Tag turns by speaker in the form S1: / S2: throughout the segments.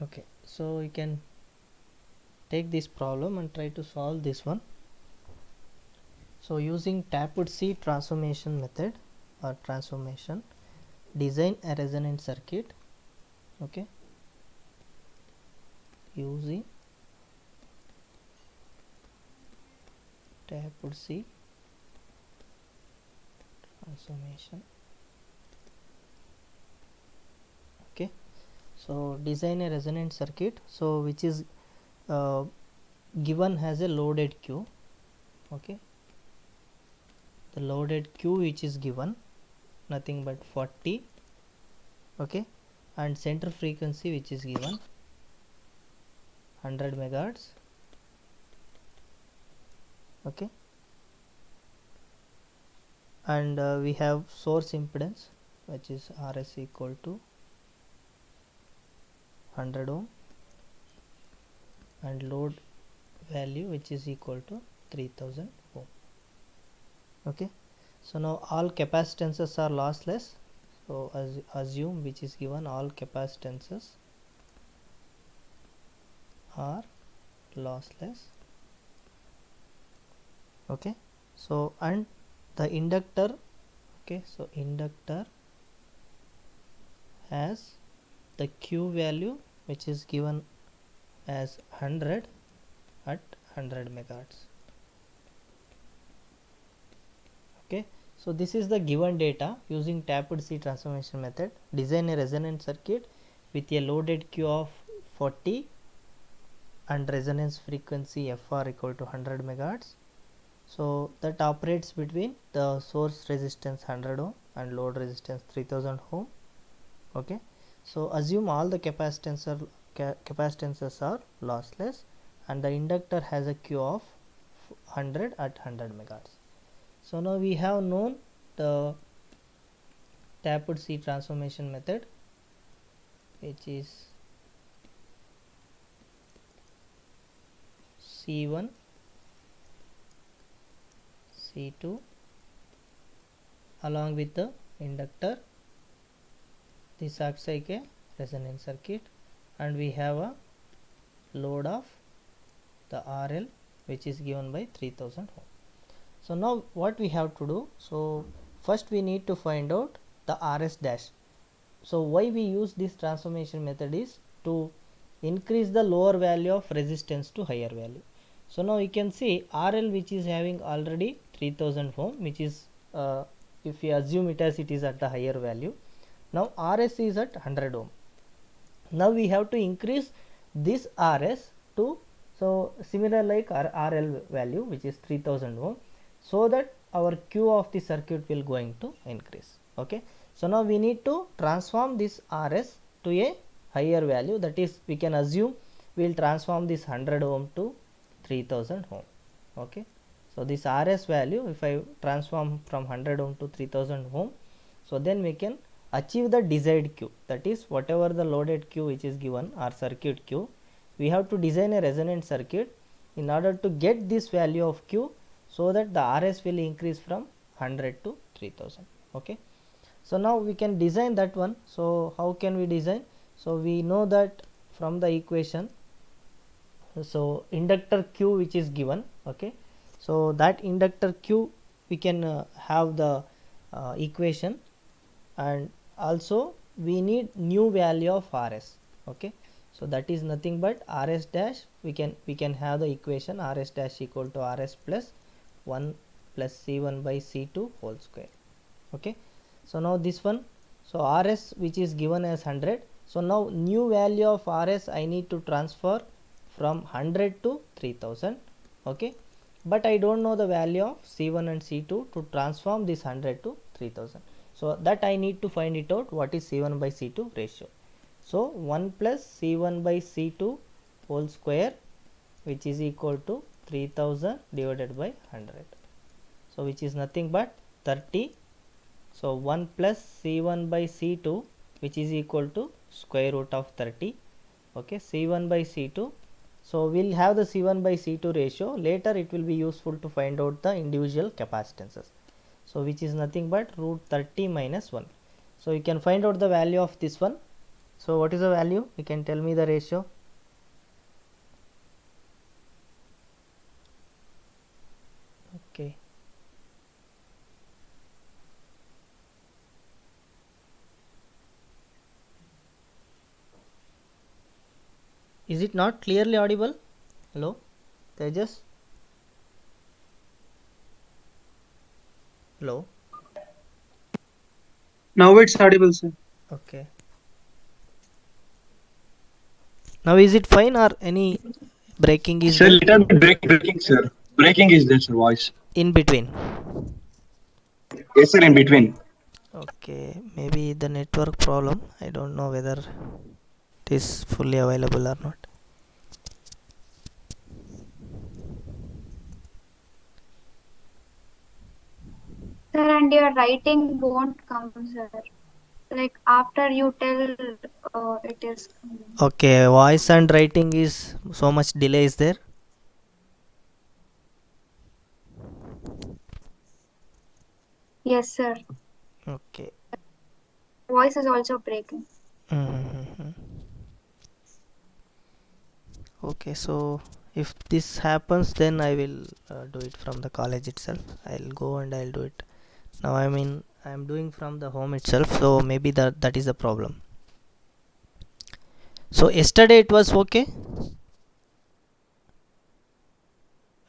S1: Okay, so you can take this problem and try to solve this one. So using tapped C transformation method or transformation, design a resonant circuit. Okay, using tapped C transformation. Okay, so design a resonant circuit, so which is uh, given as a loaded Q. Okay, the loaded Q which is given nothing but 40. Okay, and center frequency which is given 100 megahertz. Okay, and we have source impedance which is Rs equal to 100 ohm and load value which is equal to 3000 ohm. Okay, so now all capacitances are lossless, so assume which is given all capacitances are lossless. Okay, so and the inductor, okay, so inductor has the Q value which is given as 100 at 100 megahertz. Okay, so this is the given data. Using tapped C transformation method, design a resonant circuit with a loaded Q of 40 and resonance frequency Fr equal to 100 megahertz. So that operates between the source resistance 100 ohm and load resistance 3000 ohm. Okay, so assume all the capacitances are lossless and the inductor has a Q of 100 at 100 megahertz. So now we have known the tapped C transformation method, which is C1 C2 along with the inductor. This acts like a resonance circuit, and we have a load of the RL which is given by 3000 ohm. So now what we have to do, so first we need to find out the RS dash. So why we use this transformation method is to increase the lower value of resistance to higher value. So now you can see RL which is having already 3000 ohm, which is if we assume it as it is at the higher value. Now RS is at 100 ohm. Now we have to increase this RS to, so similar like our RL value which is 3000 ohm, so that our Q of the circuit will going to increase. Okay, so now we need to transform this RS to a higher value, that is we can assume we will transform this 100 ohm to 3000 ohm. Okay, so this RS value if I transform from 100 ohm to 3000 ohm, so then we can achieve the desired Q, that is whatever the loaded Q which is given or circuit Q, we have to design a resonant circuit in order to get this value of Q, so that the RS will increase from 100 to 3000. Okay, so now we can design that one. So how can we design? So we know that from the equation, so inductor Q which is given. Okay, so that inductor Q we can have the equation, and also we need new value of RS. Okay, so that is nothing but RS dash, we can have the equation RS dash equal to RS plus 1 plus C1 by C2 whole square. Okay, so now this one, so RS which is given as 100, so now new value of RS I need to transfer from 100 to 3000. Okay, but I don't know the value of C1 and C2 to transform this 100 to 3000. So that I need to find it out, what is C1 by C2 ratio. So 1 plus C1 by C2 whole square which is equal to 3000 divided by 100. So which is nothing but 30. So 1 plus C1 by C2 which is equal to square root of 30. Okay, C1 by C2. So we'll have the C1 by C2 ratio. Later it will be useful to find out the individual capacitances. So which is nothing but root 30 minus 1. So you can find out the value of this one. So what is the value? You can tell me the ratio. Okay. Is it not clearly audible? Hello, Tejas? Hello.
S2: Now it's audible, sir.
S1: Okay. Now is it fine or any breaking is
S2: Sir,
S1: there
S2: little bit breaking, sir. Breaking is there, sir, voice.
S1: in between?
S2: Yes, sir, in between.
S1: Okay, maybe the network problem. I don't know whether it is fully available or not.
S3: Sir, and your writing won't come, sir. Like after you tell, it is coming.
S1: Okay, voice and writing is so much delay is there.
S3: Yes, sir.
S1: Okay.
S3: Voice is also breaking.
S1: Mm-hmm. Okay, so if this happens, then I will do it from the college itself. I'll go and I'll do it. Now I'm doing from the home itself, so maybe that is the problem. So yesterday it was okay.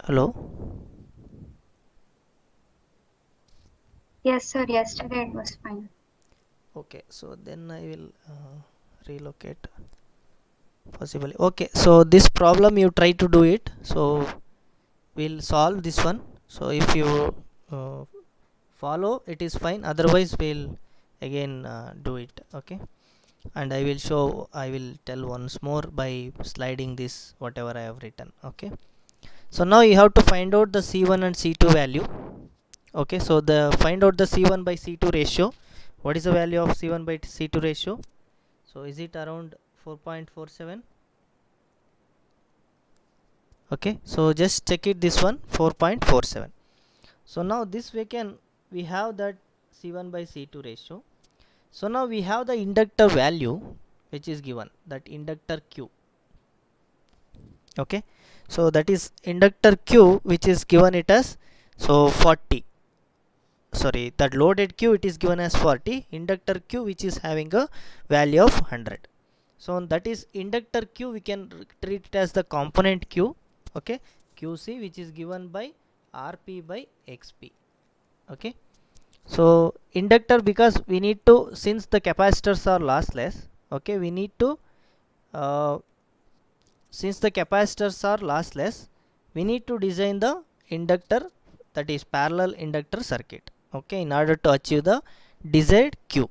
S1: Hello.
S3: Yes, sir. Yesterday it was fine.
S1: Okay, so then I will relocate possibly. Okay, so this problem you try to do it. So we'll solve this one. So if you uh, follow, it is fine. Otherwise, we'll again do it. Okay, and I will tell once more by sliding this whatever I have written. Okay, so now you have to find out the C1 and C2 value. Okay, so the find out the C1 by C2 ratio. What is the value of C1 by C2 ratio? So is it around 4.47? Okay, so just check it, this one 4.47. So now this we have that C1 by C2 ratio. So now we have the inductor value which is given, that inductor Q. Okay, so that is inductor Q which is given it as, so 40, sorry, that loaded Q it is given as 40, inductor Q which is having a value of 100. So that is inductor Q, we can treat it as the component Q. Okay, QC which is given by RP by XP. Okay, so inductor, because we need to, since the capacitors are lossless, okay, we need to uh, since the capacitors are lossless, we need to design the inductor, that is parallel inductor circuit, okay, in order to achieve the desired Q.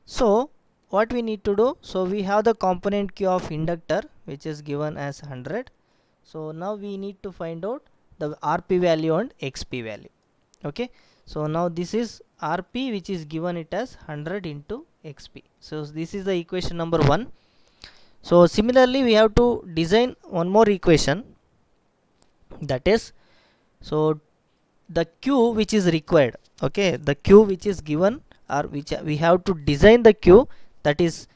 S1: So what we need to do, so we have the component Q of inductor which is given as 100. So now we need to find out the RP value and XP value. Okay, so now this is RP which is given it as 100 into XP. So this is the equation number 1. So similarly we have to design one more equation, that is, so the Q which is required, okay, the Q which is given, or which we have to design the Q, that is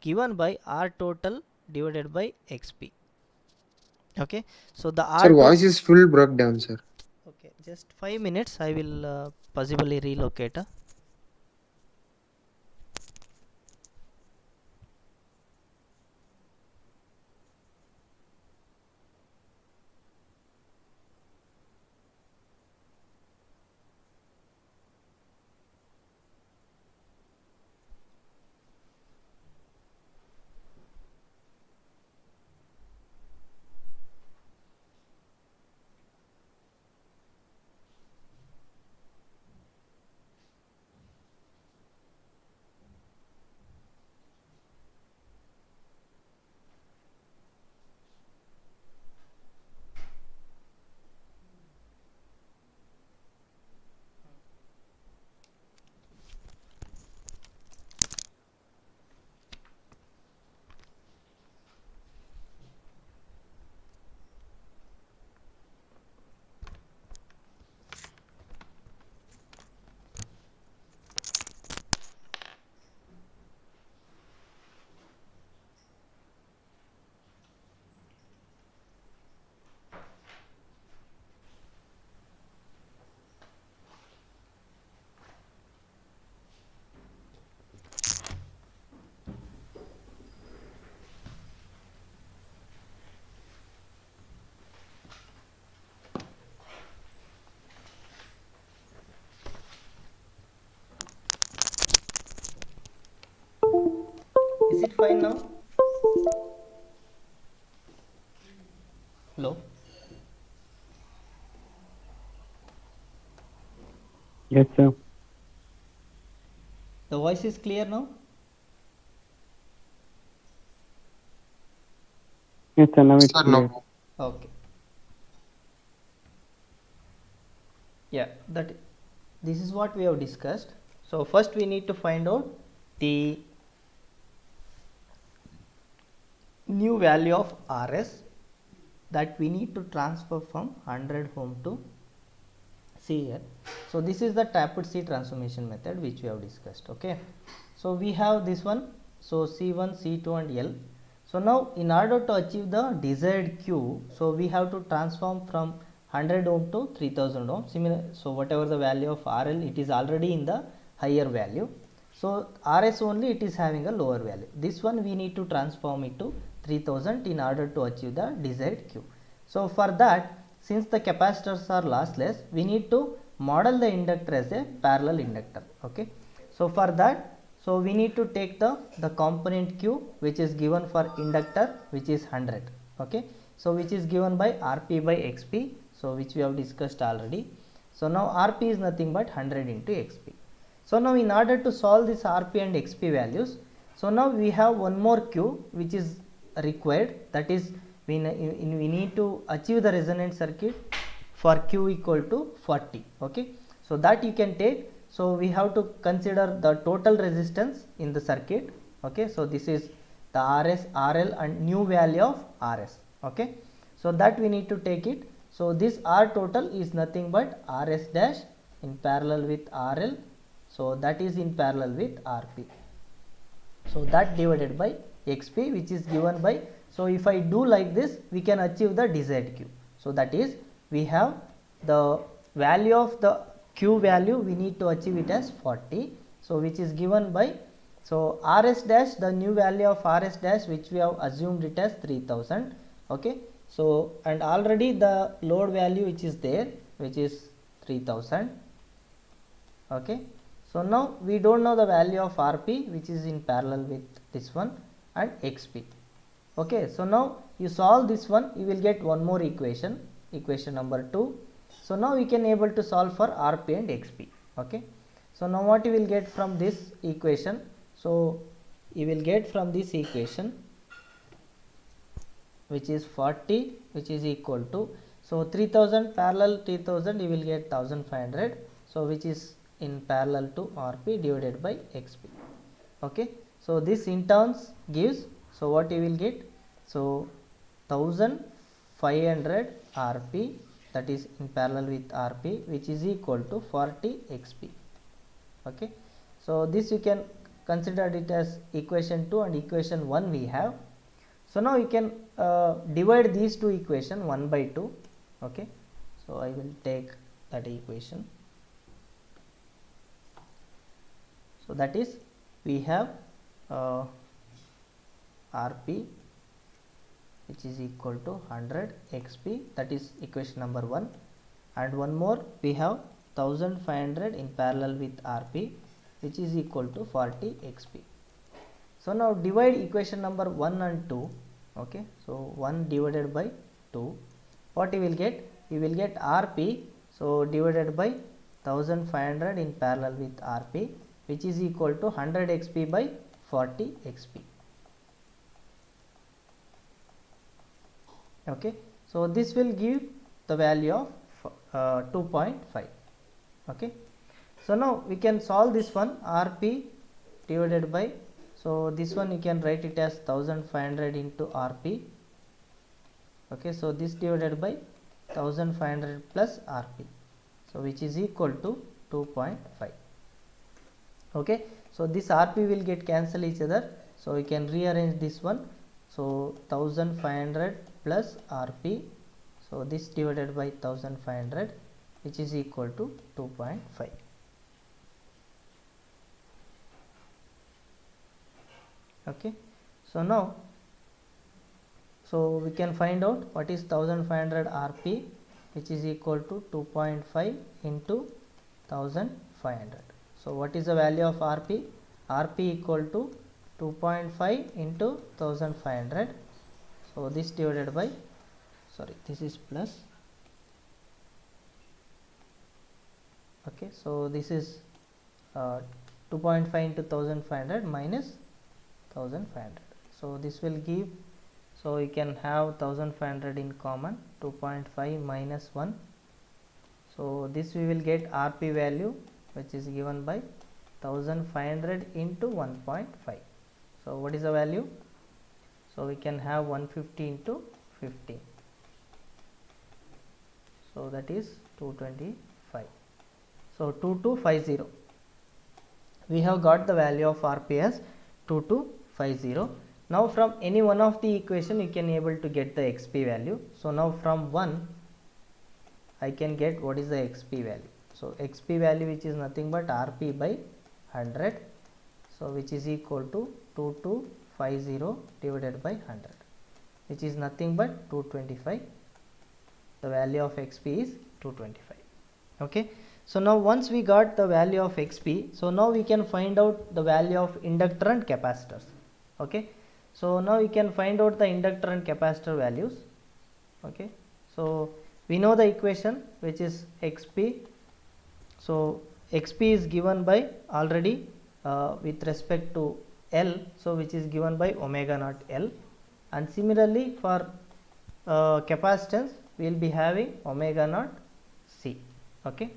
S1: given by R total divided by XP. Okay, so the R
S4: Sir,
S1: total,
S4: voice is full broke down, sir.
S1: okay, just 5 minutes, I will possibly relocate. is it fine now? Hello?
S4: Yes, sir.
S1: The voice is clear now?
S4: Yes, sir. Now it's
S2: Sir,
S4: clear.
S2: no.
S1: Okay. Yeah, that this is what we have discussed. So first we need to find out the new value of RS that we need to transfer from 100 ohm to see here. So this is the tapped C transformation method which we have discussed. Okay, so we have this one, so C1, C2 and L. So now in order to achieve the desired Q, so we have to transform from 100 ohm to 3000 ohm. Similar, so whatever the value of RL, it is already in the higher value. So RS only it is having a lower value. This one we need to transform it to 3000 in order to achieve the desired Q. So for that, since the capacitors are lossless, we need to model the inductor as a parallel inductor. Okay, so for that, so we need to take the component Q which is given for inductor, which is 100. Okay, so which is given by Rp by Xp, so which we have discussed already. So now Rp is nothing but 100 into Xp. So now in order to solve this Rp and Xp values, so now we have one more Q which is required, that is we need to achieve the resonant circuit for Q equal to 40. Okay, so that you can take. So we have to consider the total resistance in the circuit. Okay, so this is the RS, RL and new value of RS. Okay, so that we need to take it. So this R total is nothing but RS dash in parallel with RL, so that is in parallel with Rp. So that divided by Xp, which is given by, so if I do like this, we can achieve the desired Q. So that is, we have the value of the Q value, we need to achieve it as 40. So which is given by, so RS dash, the new value of RS dash which we have assumed it as 3000. Okay, so and already the load value which is there, which is 3000. Okay, so now we don't know the value of Rp which is in parallel with this one and Xp. Okay, so now you solve this one, you will get one more equation, equation number 2. So now we can able to solve for Rp and Xp. Okay, so now what you will get from this equation, so you will get from this equation which is 40, which is equal to, so 3000 parallel 3000, you will get 1500, so which is in parallel to Rp divided by Xp. Okay, so this in turns gives, so what you will get, so 1500 Rp, that is in parallel with Rp, which is equal to 40 Xp. Okay, so this you can consider it as equation 2 and equation 1 we have. So now you can divide these two equation 1 by 2. Okay, so I will take that equation. So that is, we have Rp which is equal to 100 Xp, that is equation number 1, and one more we have 1500 in parallel with Rp which is equal to 40 Xp. So now divide equation number 1 and 2. Okay, so 1 divided by 2, what you will get? You will get Rp, so divided by 1500 in parallel with Rp, which is equal to 100 Xp by 40 Xp. Okay, so this will give the value of 2.5. Okay, so now we can solve this one, Rp divided by, so this one you can write it as 1500 into Rp. Okay, so this divided by 1500 plus Rp, so which is equal to 2.5. Okay, so this Rp will get cancel each other, so we can rearrange this one, so 1500 plus Rp, so this divided by 1500, which is equal to 2.5. Okay, so now, so we can find out what is 1500 Rp, which is equal to 2.5 into 1500. So what is the value of Rp? Rp equal to 2.5 into 1500. So this divided by, sorry, this is plus. Okay, so this is 2.5 into 1500 minus 1500. So this will give, so you can have 1500 in common, 2.5 minus 1. So this we will get RP value, which is given by 1500 into 1.5. So what is the value? So we can have 150 into 15. So that is 225. So 2250. We have got the value of RP as 2250. Now from any one of the equation you can able to get the XP value. So now from 1 I can get what is the XP value. So XP value, which is nothing but RP by 100, so which is equal to 2250 divided by 100, which is nothing but 225. The value of XP is 225. Okay, so now once we got the value of XP, so now we can find out the value of inductor and capacitors. Okay, so now we can find out the inductor and capacitor values. Okay, so we know the equation, which is XP. So XP is given by already with respect to L, so which is given by omega naught L, and similarly for capacitance we will be having omega naught C. Okay,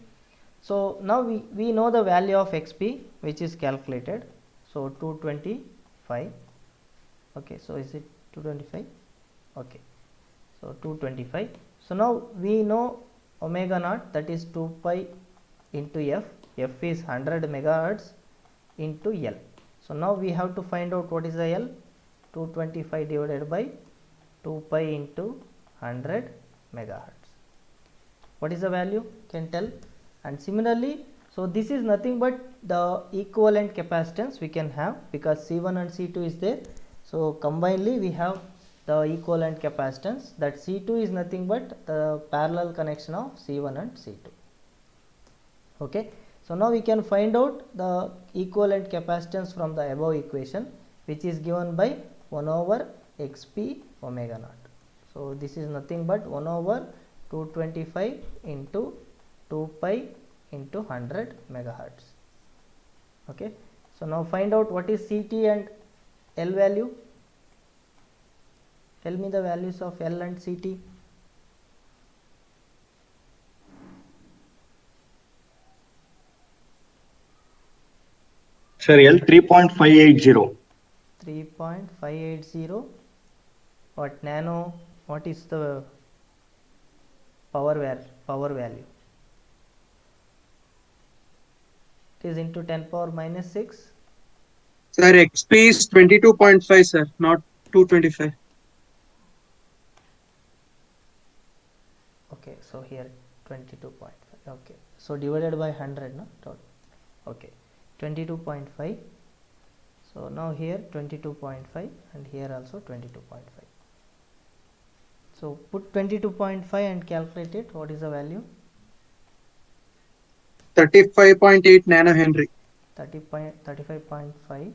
S1: so now we know the value of XP, which is calculated. So 225. Okay, so is it 225? Okay, so 225. So now we know omega naught, that is 2 pi into F. F is 100 megahertz into L. So now we have to find out what is the L. 225 divided by 2 pi into 100 megahertz. What is the value? Can tell. And similarly, so this is nothing but the equivalent capacitance we can have, because C1 and C2 is there. So combinedly we have the equivalent capacitance, that C2 is nothing but the parallel connection of C1 and C2. Okay, so now we can find out the equivalent capacitance from the above equation, which is given by 1 over XP omega naught. So this is nothing but 1 over 225 into 2 pi into 100 megahertz. Okay, so now find out what is CT and L value. Tell me the values of L and CT.
S2: Sir, L 3.580.
S1: 3.580. What nano? What is the power value? It is into 10 power minus 6.
S5: Sir, XP is 22.5, sir, not 225.
S1: Okay, so here 22.5. Okay, so divided by 100, no? Total. Okay, 22.5. So now here 22.5 and here also 22.5. So put 22.5 and calculate it. What is the value?
S5: 35.8 nanohenry.
S1: 35.5,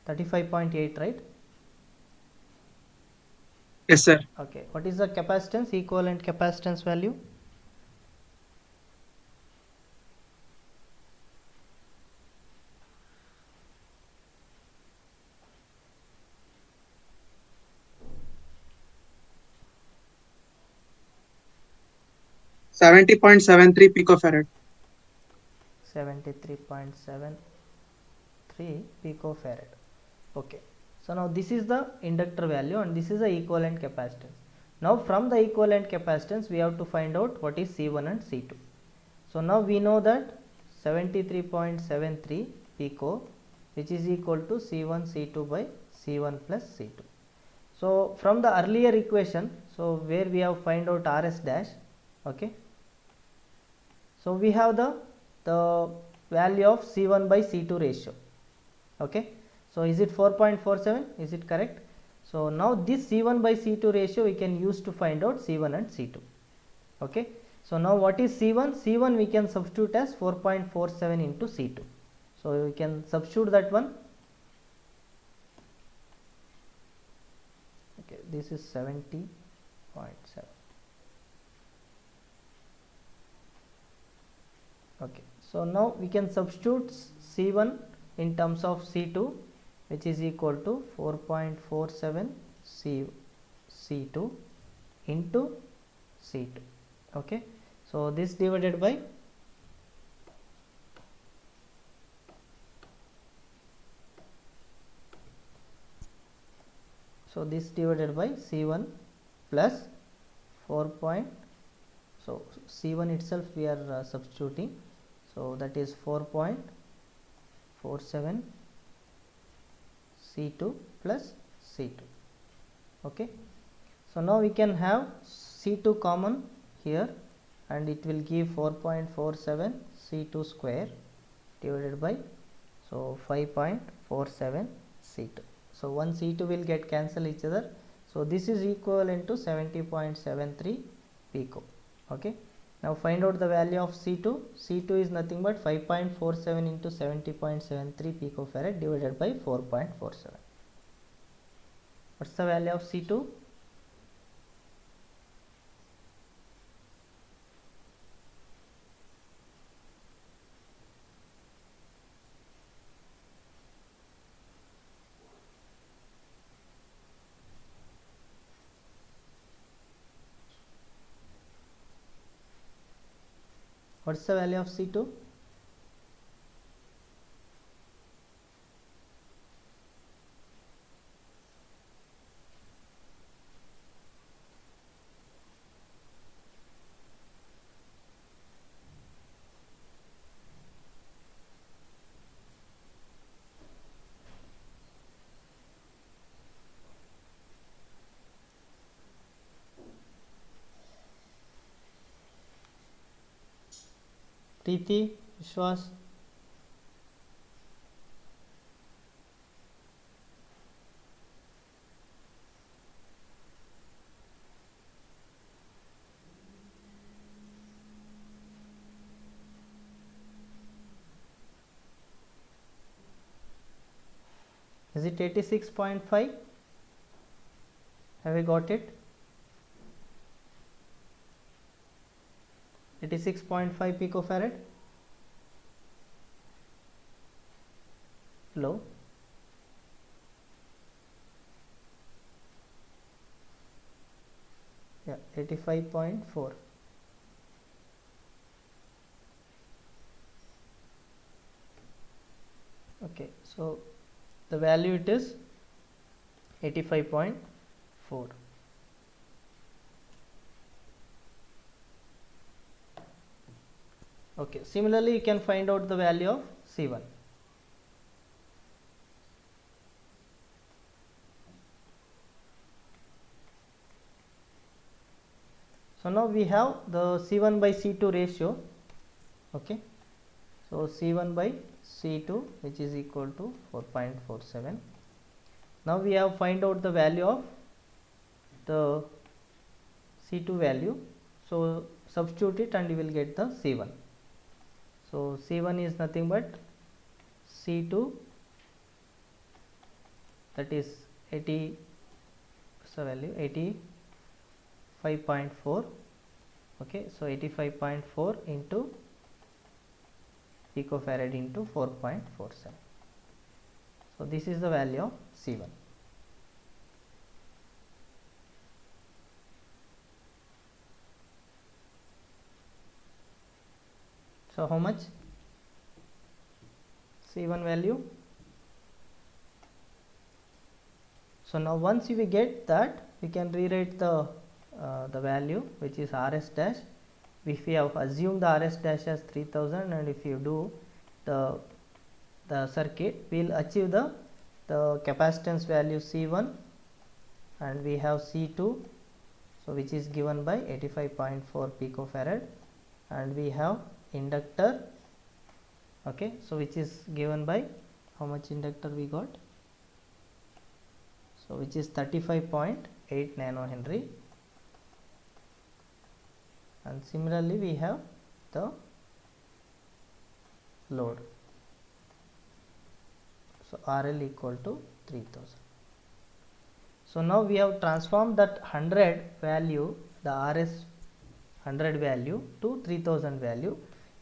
S1: 35.8, right?
S5: Yes, sir.
S1: Okay, what is the capacitance, equivalent capacitance value?
S5: $70.73 picofarad.
S1: 73.73 picofarad. Okay, so now this is the inductor value and this is the equivalent capacitance. Now from the equivalent capacitance we have to find out what is C1 and C2. So now we know that 73.73 pico, which is equal to C1 C2 by C1 plus C2. So from the earlier equation, so where we have find out RS dash, okay, so we have the value of C1 by C2 ratio. Okay, so is it 4.47? Is it correct? So now this C1 by C2 ratio we can use to find out C1 and C2. Okay, so now what is C1? C1 we can substitute as 4.47 into C2. So we can substitute that one. this is 70.7. Okay, so now we can substitute C1 in terms of C2, which is equal to 4.47 C2 into C2. Okay, so this divided by C1 plus 4. So C1 itself we are substituting, so that is 4.47 C2 plus C2. Okay, so now we can have C2 common here, and it will give 4.47 C2 square divided by, so 5.47 C2. So one C2 will get cancel each other, so this is equivalent to 70.73 pico. Okay, now find out the value of C2. C2 is nothing but 5.47 into 70.73 picofarad divided by 4.47. What's the value of C2? What's the value of C2? Preeti, Vishwas? Is it 86.5? Have we got it? 86.5 picofarad. Hello? Yeah, 85.4. Okay, so the value it is 85.4. Okay, similarly you can find out the value of C1. So now we have the C1 by C2 ratio. Okay, so C1 by C2, which is equal to 4.47. Now we have find out the value of the C2 value, so substitute it and you will get the C1. So C1 is nothing but C2, that is 80, so value 85.4. okay, so 85.4 into picofarad into 4.47. so this is the value of C1. So how much C1 value? So now once we get that, we can rewrite the value, which is RS dash. If we have assumed the RS dash as 3000, and if you do the circuit, we will achieve the capacitance value C1, and we have C2, so which is given by 85.4 picofarad, and we have inductor, okay, so which is given by, how much inductor we got? So which is 35.8 nanohenry, and similarly we have the load, so RL equal to 3000. So now we have transformed that 100 value, the RS 100 value to 3000 value.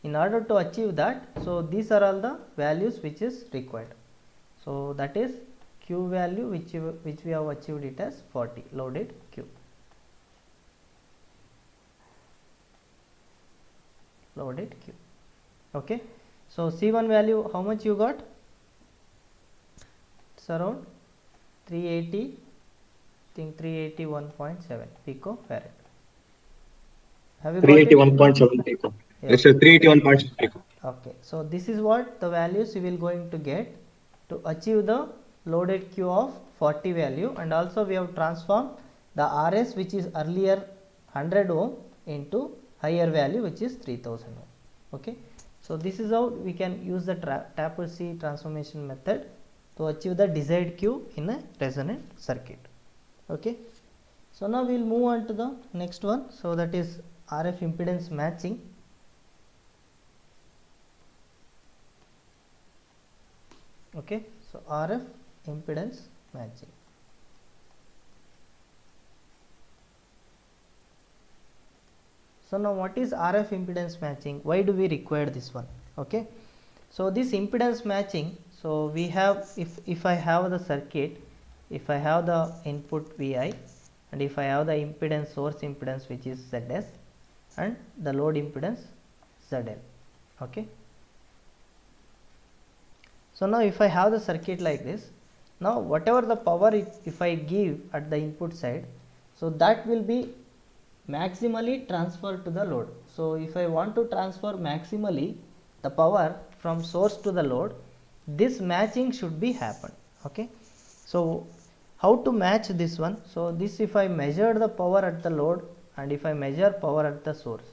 S1: In order to achieve that, so these are all the values which is required. So that is Q value which we have achieved it as 40, loaded Q. Loaded Q. Okay. So C1 value, how much you got? It's around 380, I think 381.7 picofarad. Have you got it?
S2: 381.7 pico. Yes, sir. 381.7 pico.
S1: Okay, so this is what the values you will going to get to achieve the loaded Q of 40 value, and also we have transformed the RS which is earlier 100 ohm into higher value which is 3000 ohm. Okay, so this is how we can use the Tapper-C transformation method to achieve the desired Q in a resonant circuit. Okay, so now we will move on to the next one. So that is RF impedance matching. Okay, so RF impedance matching. So now what is RF impedance matching? Why do we require this one? Okay, so this impedance matching, so we have, if I have the circuit, if I have the input Vi, and if I have the impedance, source impedance which is Zs, and the load impedance Zl. Okay, so now if I have the circuit like this, now whatever the power if I give at the input side, so that will be maximally transferred to the load. So if I want to transfer maximally the power from source to the load, this matching should be happen. Okay, so how to match this one? So this, if I measure the power at the load and if I measure power at the source.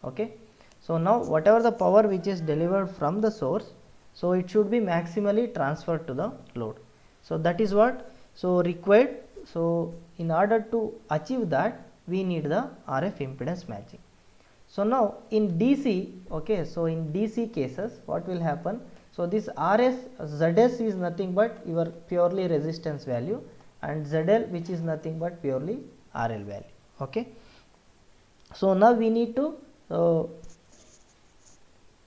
S1: Okay, so now whatever the power which is delivered from the source, so it should be maximally transferred to the load. So that is what so required. So in order to achieve that, we need the RF impedance matching. So now in DC, okay, so in DC cases what will happen? So this Zs is nothing but your purely resistance value, and Zl which is nothing but purely RL value. Okay, so now we need to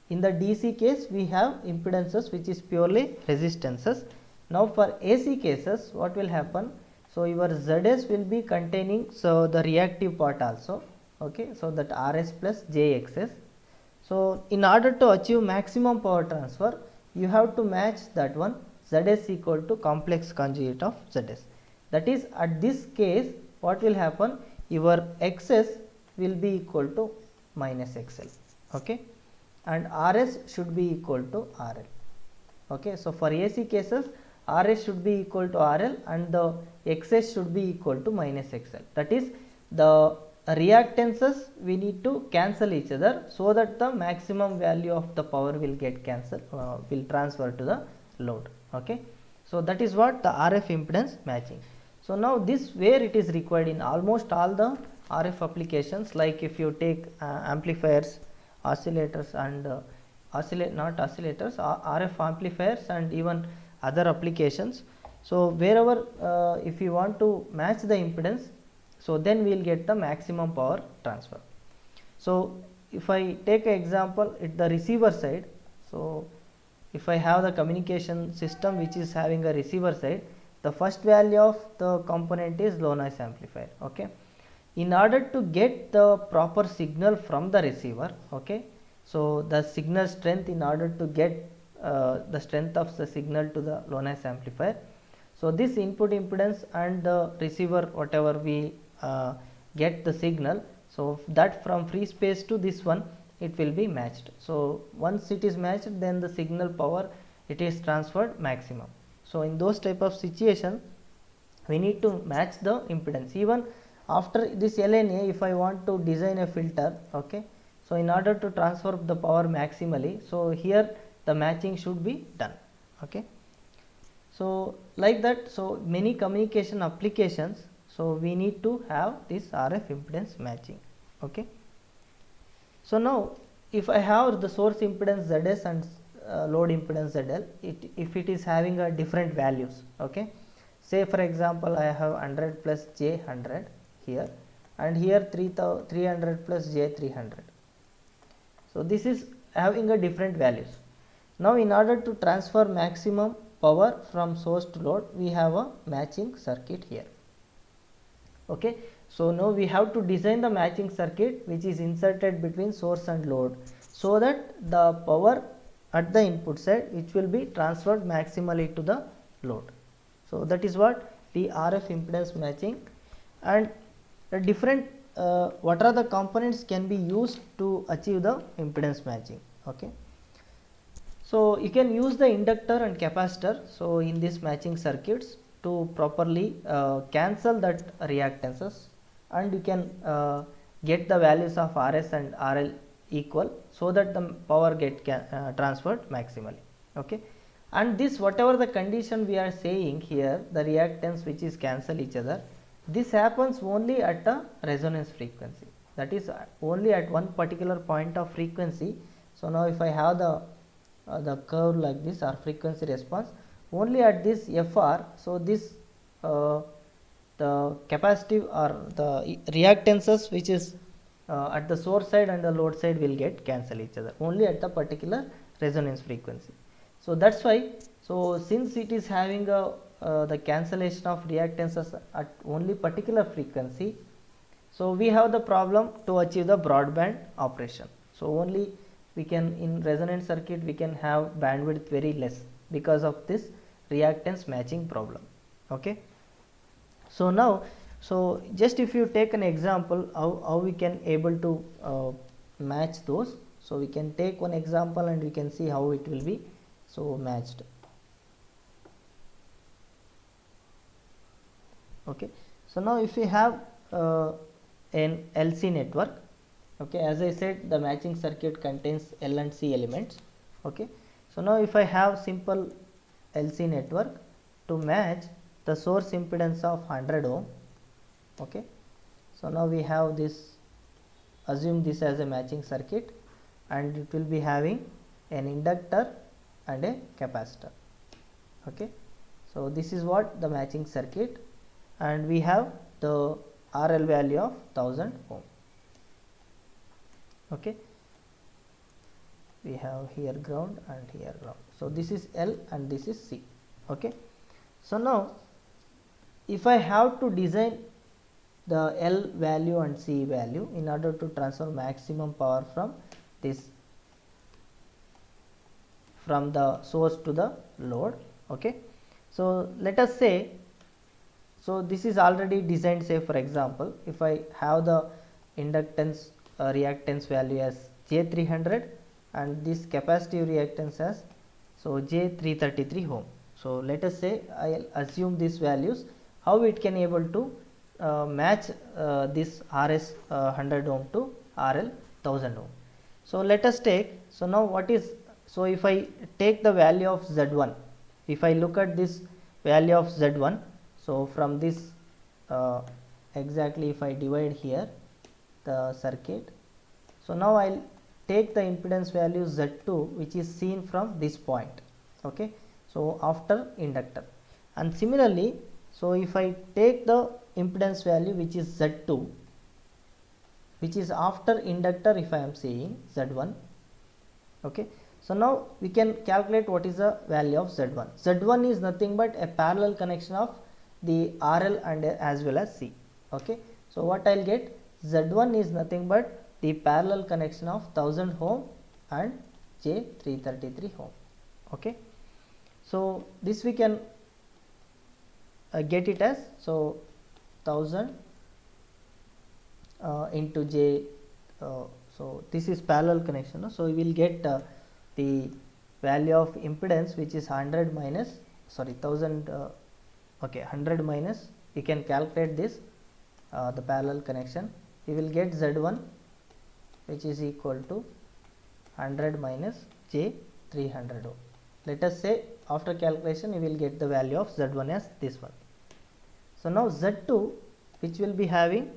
S1: in the DC case we have impedances which is purely resistances. Now for AC cases what will happen? So your Zs will be containing so the reactive part also. Okay, so that Rs plus Jxs. So in order to achieve maximum power transfer, you have to match that one Zs equal to complex conjugate of Zs. That is, at this case what will happen? Your Xs will be equal to minus XL. Okay, and Rs should be equal to RL. Okay, so for AC cases Rs should be equal to RL and the Xs should be equal to minus XL. That is, the reactances we need to cancel each other so that the maximum value of the power will get cancelled, will transfer to the load. Okay, so that is what the RF impedance matching. So now this where it is required in almost all the RF applications, like if you take amplifiers, oscillators and RF amplifiers and even other applications. So wherever if you want to match the impedance, so then we will get the maximum power transfer. So if I take an example at the receiver side, so if I have the communication system which is having a receiver side, the first value of the component is low noise amplifier. Okay, in order to get the proper signal from the receiver, okay, so the signal strength, in order to get the strength of the signal to the low noise amplifier, so this input impedance and the receiver whatever we get the signal, so that from free space to this one it will be matched. So once it is matched, then the signal power it is transferred maximum. So in those type of situation we need to match the impedance. Even after this LNA, if I want to design a filter, okay, so in order to transfer the power maximally, so here the matching should be done. Okay, so like that, so many communication applications, so we need to have this RF impedance matching. Okay, so now if I have the source impedance Zs and load impedance Zl, if it is having a different values, okay, say for example I have 100 plus j 100 here, and here 300 plus j 300. So this is having a different values. Now in order to transfer maximum power from source to load, we have a matching circuit here. Okay, so now we have to design the matching circuit which is inserted between source and load, so that the power at the input side which will be transferred maximally to the load. So that is what the RF impedance matching. And the different what are the components can be used to achieve the impedance matching. Okay, so you can use the inductor and capacitor, so in this matching circuits, to properly cancel that reactances, and you can get the values of RS and RL equal, so that the power get transferred maximally. Okay, and this whatever the condition we are saying here, the reactance which is cancel each other, this happens only at a resonance frequency, that is only at one particular point of frequency. So now if I have the curve like this, or frequency response, only at this FR, so this the capacitive or the reactances which is at the source side and the load side will get cancel each other only at the particular resonance frequency. So that's why, so since it is having a the cancellation of reactances at only particular frequency, so we have the problem to achieve the broadband operation. So only we can, in resonance circuit we can have bandwidth very less because of this reactance matching problem. Okay, so now, so just if you take an example how we can able to match those, so we can take one example and we can see how it will be so matched. Okay, so now if you have an LC network, okay, as I said, the matching circuit contains L and C elements. Okay, so now if I have simple LC network to match the source impedance of 100 ohm. Okay, so now we have this, assume this as a matching circuit, and it will be having an inductor and a capacitor. Okay, so this is what the matching circuit, and we have the RL value of 1000 ohm. Okay, we have here ground and here ground, so this is L and this is C. Okay, so now if I have to design the L value and C value in order to transfer maximum power from this, from the source to the load. Okay, so let us say, so this is already designed, say for example if I have the inductance reactance value as J300 and this capacitive reactance as so J333 ohm. So let us say I will assume these values, how it can able to match this RS 100 ohm to RL 1000 ohm. So let us take, so now what is, so if I take the value of Z1, if I look at this value of Z1, so from this exactly if I divide here the circuit, so now I'll take the impedance value Z2 which is seen from this point. Okay, so after inductor, and similarly, so if I take the impedance value which is Z2 which is after inductor, if I am saying Z1. Okay, so now we can calculate what is the value of Z1. Z1 is nothing but a parallel connection of the RL and as well as C. Okay, so what I'll get, Z1 is nothing but the parallel connection of 1000 ohm and J333 ohm. Okay, so this we can get it as, so 1000 into J, so this is parallel connection, so we will get the value of impedance which is 100 minus, sorry 1000, okay, 100 minus, you can calculate this the parallel connection, you will get Z1 which is equal to 100 minus J300 ohm. Let us say after calculation you will get the value of Z1 as this one. So now Z2 which will be having,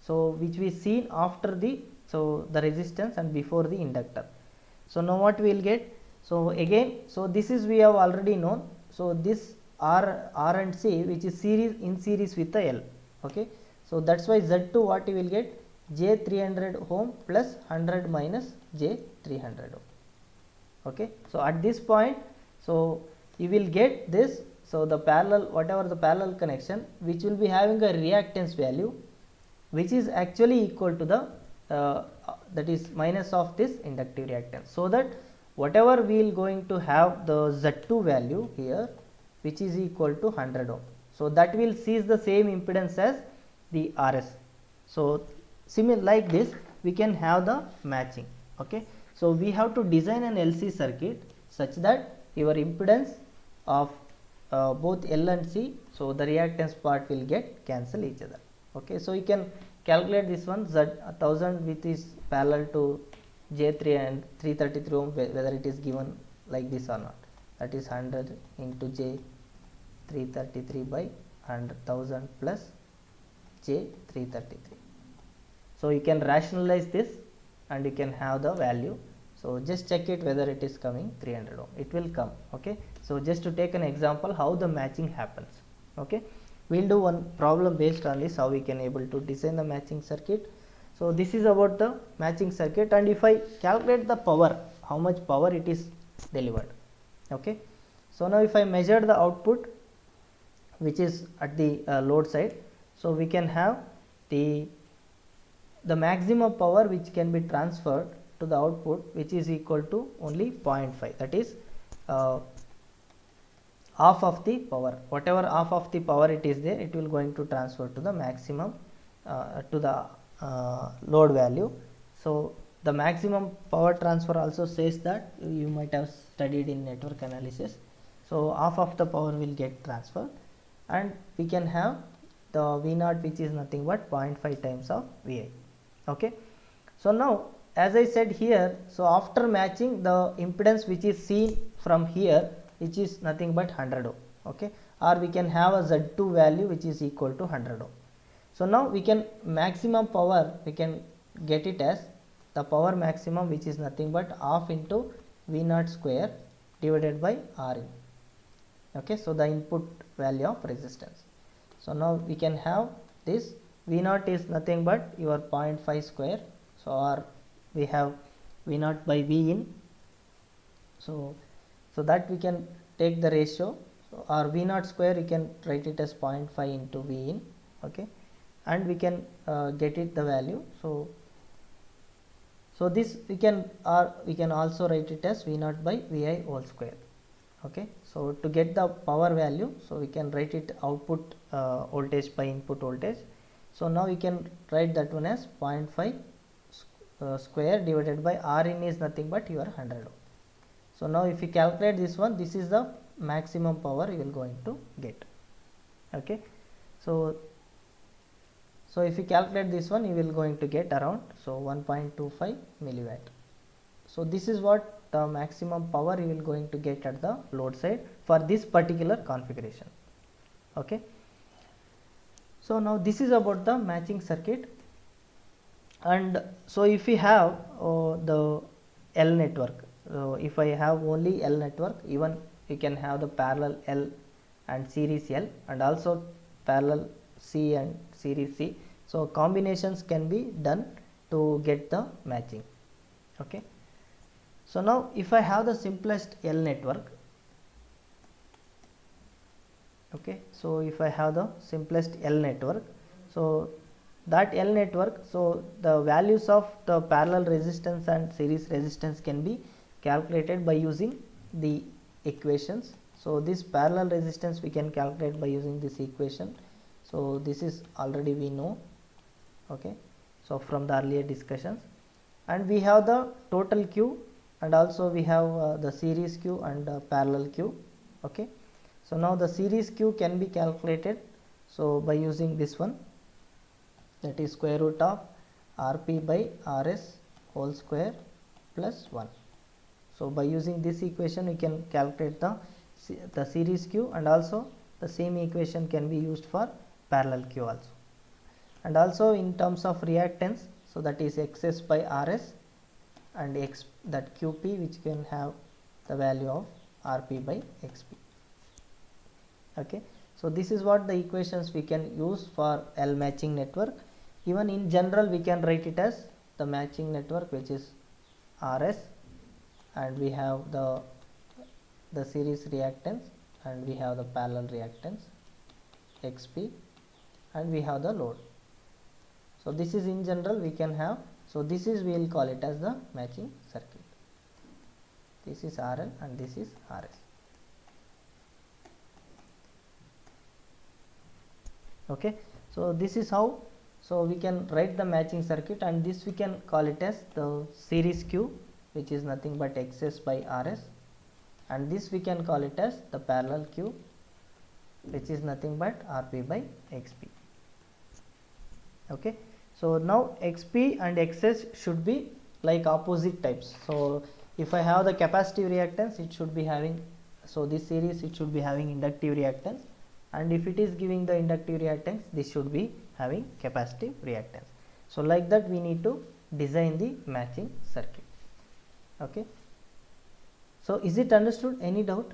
S1: so which we seen after the, so the resistance and before the inductor. So now what we will get, so again, so this is we have already known, so this R and C which is in series with the L. Okay, so that's why Z2 what you will get, J 300 ohm plus 100 minus J 300 ohm. Okay, so at this point, so you will get this, so the parallel, whatever the parallel connection, which will be having a reactance value which is actually equal to the that is minus of this inductive reactance, so that whatever we will going to have the Z2 value here which is equal to 100 ohm, so that will seize the same impedance as the RS. So similar like this we can have the matching. Okay, so we have to design an LC circuit such that your impedance of both L and C, so the reactance part will get cancel each other. Okay, so you can calculate this one, Z 1000 with is parallel to J3 and 333 ohm, whether it is given like this or not, that is 100 into J 333 by 100,000 plus J 333. So you can rationalize this and you can have the value. So just check it whether it is coming 300 ohm, it will come. Okay, so just to take an example how the matching happens. Okay, we'll do one problem based on this, how we can able to design the matching circuit. So this is about the matching circuit, and if I calculate the power, how much power it is delivered. Okay, so now if I measure the output which is at the load side, so we can have the maximum power which can be transferred to the output, which is equal to only 0.5, that is half of the power, whatever half of the power it is there, it will going to transfer to the maximum to the load value. So the maximum power transfer also says that, you might have studied in network analysis. So half of the power will get transferred, and we can have the V0 which is nothing but 0.5 times of Vi. Okay, so now as I said here, so after matching, the impedance which is seen from here which is nothing but 100 ohm. Okay, or we can have a Z2 value which is equal to 100 ohm. So now we can maximum power, we can get it as the power maximum which is nothing but half into V0 square divided by Rin. Okay, so the input value of resistance. So now we can have this V0 is nothing but your 0.5 square, so or we have V0 by V in, so that we can take the ratio, so our V0 square you can write it as 0.5 into V in. Okay, and we can get it the value. So this we can also write it as V0 by Vi whole square. Okay, so to get the power value, so we can write it output voltage by input voltage. So now we can write that one as 0.5 square divided by Rin is nothing but your 100 ohm. So now if you calculate this one, this is the maximum power you will going to get. Okay, so if you calculate this one, you will going to get around 1.25 milliwatt. So this is what the maximum power you will going to get at the load side for this particular configuration. Okay, so now this is about the matching circuit. And so if we have the L network, so if I have only L network, even we can have the parallel L and series L, and also parallel C and series C. So combinations can be done to get the matching. Okay, so now if I have the simplest L network, okay, so if I have the simplest L network, so that L network, so the values of the parallel resistance and series resistance can be calculated by using the equations. So this parallel resistance we can calculate by using this equation. So this is already we know. Okay, so from the earlier discussions, and we have the total Q, and also we have the series Q and parallel Q. Okay, so now the series Q can be calculated, so by using this one, that is square root of Rp by Rs whole square plus 1. So by using this equation we can calculate the series Q, and also the same equation can be used for parallel Q also. And also in terms of reactance, so that is Xs by Rs, and X, that Qp, which can have the value of Rp by Xp. Okay, so this is what the equations we can use for L matching network. Even in general we can write it as the matching network, which is RS, and we have the series reactance, and we have the parallel reactance XP, and we have the load. So this is in general we can have. So this is, we will call it as the matching circuit. This is RL and this is RS. Okay, so this is how, so we can write the matching circuit, and this we can call it as the series Q, which is nothing but XS by RS, and this we can call it as the parallel Q, which is nothing but RP by XP. Okay, so now XP and XS should be like opposite types. So if I have the capacitive reactance, it should be having, so this series it should be having inductive reactance, and if it is giving the inductive reactance, this should be having capacitive reactance. So like that we need to design the matching circuit. Okay, so is it understood? Any doubt?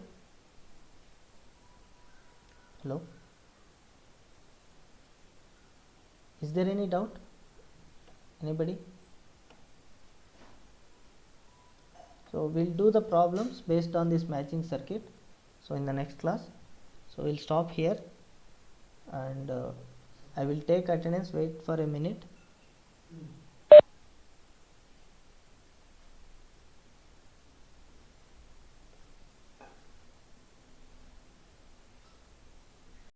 S1: Hello, is there any doubt? Anybody? So we'll do the problems based on this matching circuit, so in the next class. So we'll stop here, and I will take attendance. Wait for a minute.